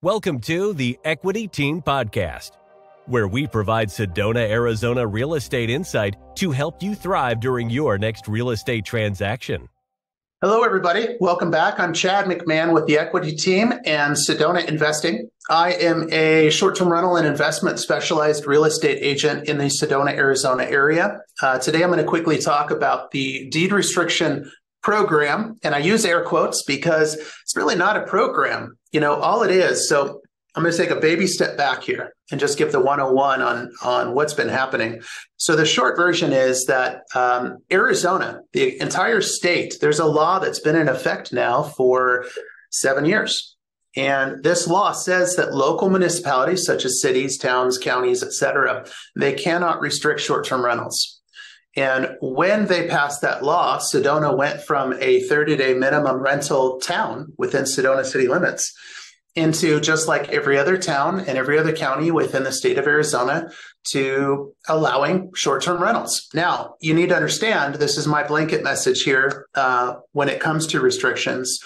Welcome to the Equity Team Podcast, where we provide Sedona, Arizona real estate insight to help you thrive during your next real estate transaction. Hello, everybody. Welcome back. I'm Chad McMahon with the Equity Team and Sedona Investing. I am a short-term rental and investment specialized real estate agent in the Sedona, Arizona area. Today, I'm going to quickly talk about the deed restriction program, and I use air quotes because it's really not a program, all it is. So I'm going to take a baby step back here and just give the 101 on what's been happening. So the short version is that Arizona, the entire state, there's a law that's been in effect now for 7 years. And this law says that local municipalities such as cities, towns, counties, etc., they cannot restrict short-term rentals. And when they passed that law, Sedona went from a 30-day minimum rental town within Sedona city limits into, just like every other town and every other county within the state of Arizona, to allowing short-term rentals. Now, you need to understand, this is my blanket message here when it comes to restrictions.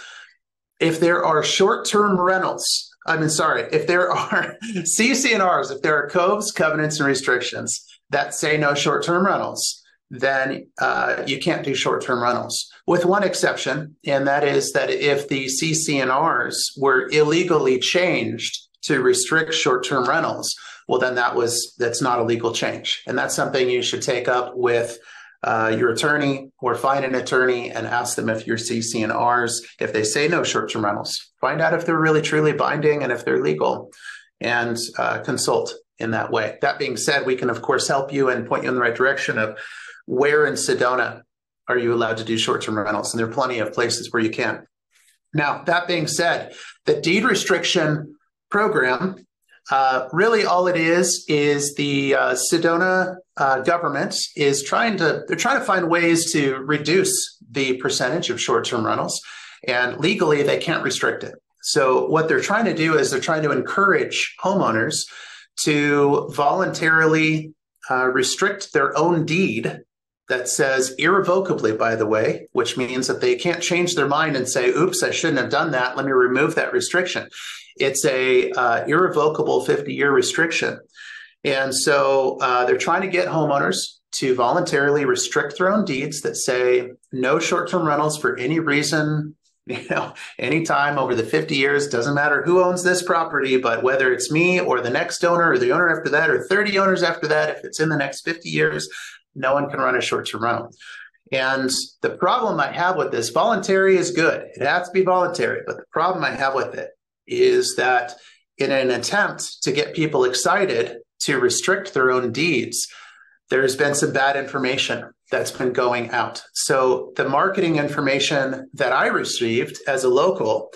If there are short-term rentals, if there are CC&Rs, if there are codes, covenants, and restrictions that say no short-term rentals, then you can't do short-term rentals, with one exception, and that is that if the CC&Rs were illegally changed to restrict short-term rentals, well, then that's not a legal change. And that's something you should take up with your attorney, or find an attorney and ask them if your CC&Rs, if they say no short-term rentals, find out if they're really truly binding and if they're legal, and consult in that way. That being said, we can, of course, help you and point you in the right direction of where in Sedona are you allowed to do short-term rentals? And there are plenty of places where you can. Now, that being said, the deed restriction program, really all it is the Sedona government is trying to find ways to reduce the percentage of short-term rentals, and legally they can't restrict it. So what they're trying to do is they're trying to encourage homeowners to voluntarily restrict their own deed that says irrevocably, by the way, which means that they can't change their mind and say, oops, I shouldn't have done that. Let me remove that restriction. It's a irrevocable 50-year restriction. And so they're trying to get homeowners to voluntarily restrict their own deeds that say no short-term rentals for any reason, anytime over the 50 years, doesn't matter who owns this property, but whether it's me or the next owner or the owner after that or 30 owners after that, if it's in the next 50 years, no one can run a short-term rental. And the problem I have with this, voluntary is good. It has to be voluntary. But the problem I have with it is that in an attempt to get people excited to restrict their own deeds, there's been some bad information that's been going out. So the marketing information that I received as a local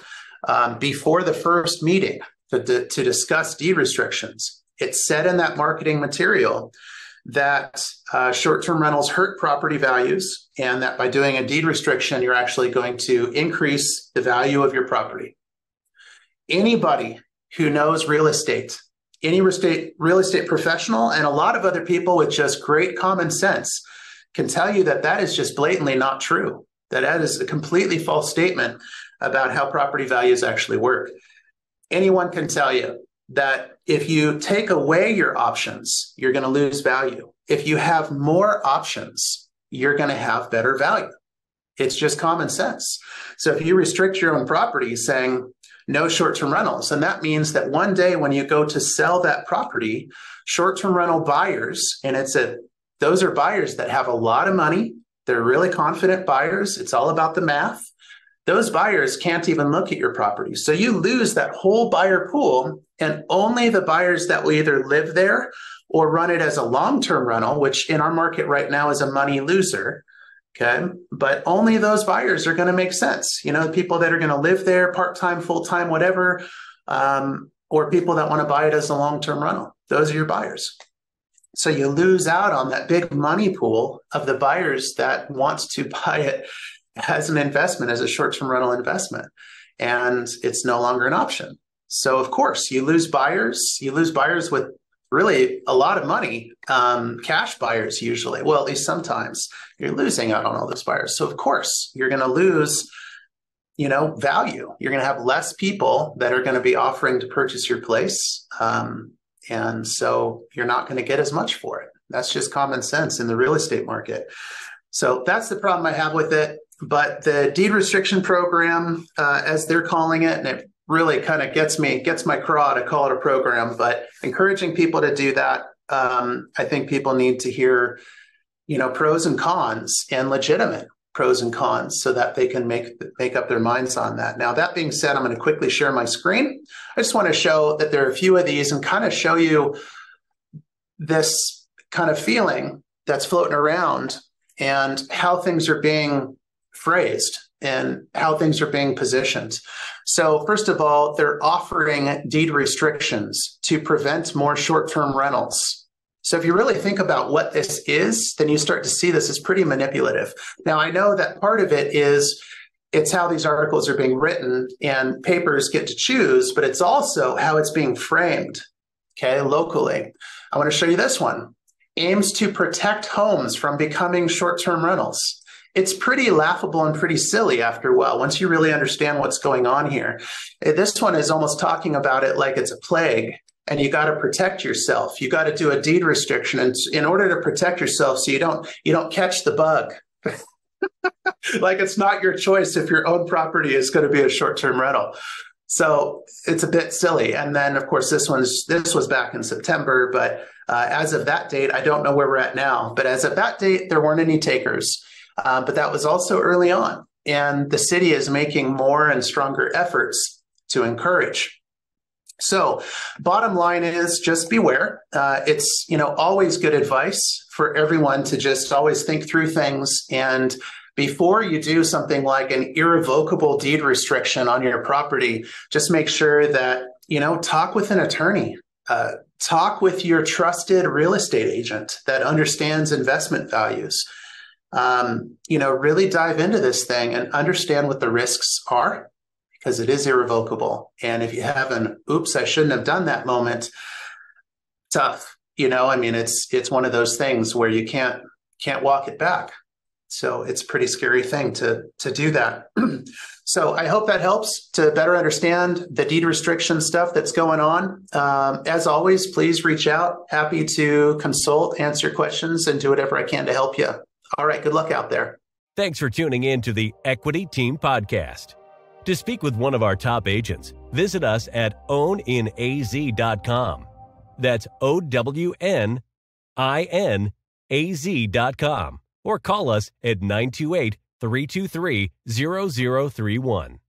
before the first meeting to discuss deed restrictions, it said in that marketing material that short-term rentals hurt property values, and that by doing a deed restriction, you're actually going to increase the value of your property. Anybody who knows real estate, any real estate professional, and a lot of other people with just great common sense can tell you that that is just blatantly not true, that is a completely false statement about how property values actually work. Anyone can tell you that if you take away your options, you're going to lose value. If you have more options, you're going to have better value. It's just common sense. So if you restrict your own property saying no short-term rentals, and that means that one day when you go to sell that property, short-term rental buyers, and those are buyers that have a lot of money, they're really confident buyers, it's all about the math. Those buyers can't even look at your property. So you lose that whole buyer pool, and only the buyers that will either live there or run it as a long-term rental, which in our market right now is a money loser, okay? But only those buyers are going to make sense. The people that are going to live there part-time, full-time, whatever, or people that want to buy it as a long-term rental. Those are your buyers. So you lose out on that big money pool of the buyers that wants to buy it as an investment, as a short-term rental investment, and it's no longer an option. So of course you lose buyers with really a lot of money, cash buyers usually, well, at least sometimes you're losing out on all those buyers. So of course you're going to lose, value. You're going to have less people that are going to be offering to purchase your place. And so you're not going to get as much for it. That's just common sense in the real estate market. So that's the problem I have with it. But the deed restriction program, as they're calling it, and it really kind of gets my craw to call it a program, but encouraging people to do that. I think people need to hear, pros and cons, and legitimate pros and cons, so that they can make up their minds on that. Now, that being said, I'm going to quickly share my screen. I just want to show that there are a few of these and kind of show you this kind of feeling that's floating around and how things are being phrased and how things are being positioned. So first of all, they're offering deed restrictions to prevent more short-term rentals. So if you really think about what this is, then you start to see this as pretty manipulative. Now, I know that part of it is it's how these articles are being written and papers get to choose, but it's also how it's being framed, locally. I want to show you this one. Aims to protect homes from becoming short-term rentals. It's pretty laughable and pretty silly after a while, once you really understand what's going on here. This one is almost talking about it like it's a plague, and you got to protect yourself. You got to do a deed restriction in order to protect yourself so you don't catch the bug. Like it's not your choice if your own property is going to be a short-term rental. So it's a bit silly. And then, of course, this was back in September, but as of that date, I don't know where we're at now. But as of that date, there weren't any takers. But that was also early on. And the city is making more and stronger efforts to encourage. So bottom line is just beware. It's always good advice for everyone to just always think through things. And before you do something like an irrevocable deed restriction on your property, just make sure that, talk with an attorney. Talk with your trusted real estate agent that understands investment values. Really dive into this thing and understand what the risks are, because it is irrevocable. And if you have an oops, I shouldn't have done that moment, tough. It's one of those things where you can't walk it back. So it's a pretty scary thing to do that. So I hope that helps to better understand the deed restriction stuff that's going on. As always, please reach out. Happy to consult, answer questions, and do whatever I can to help you. All right, good luck out there. Thanks for tuning in to the Equity Team Podcast. To speak with one of our top agents, visit us at owninaz.com. That's owninaz.com. Or call us at 928-323-0031.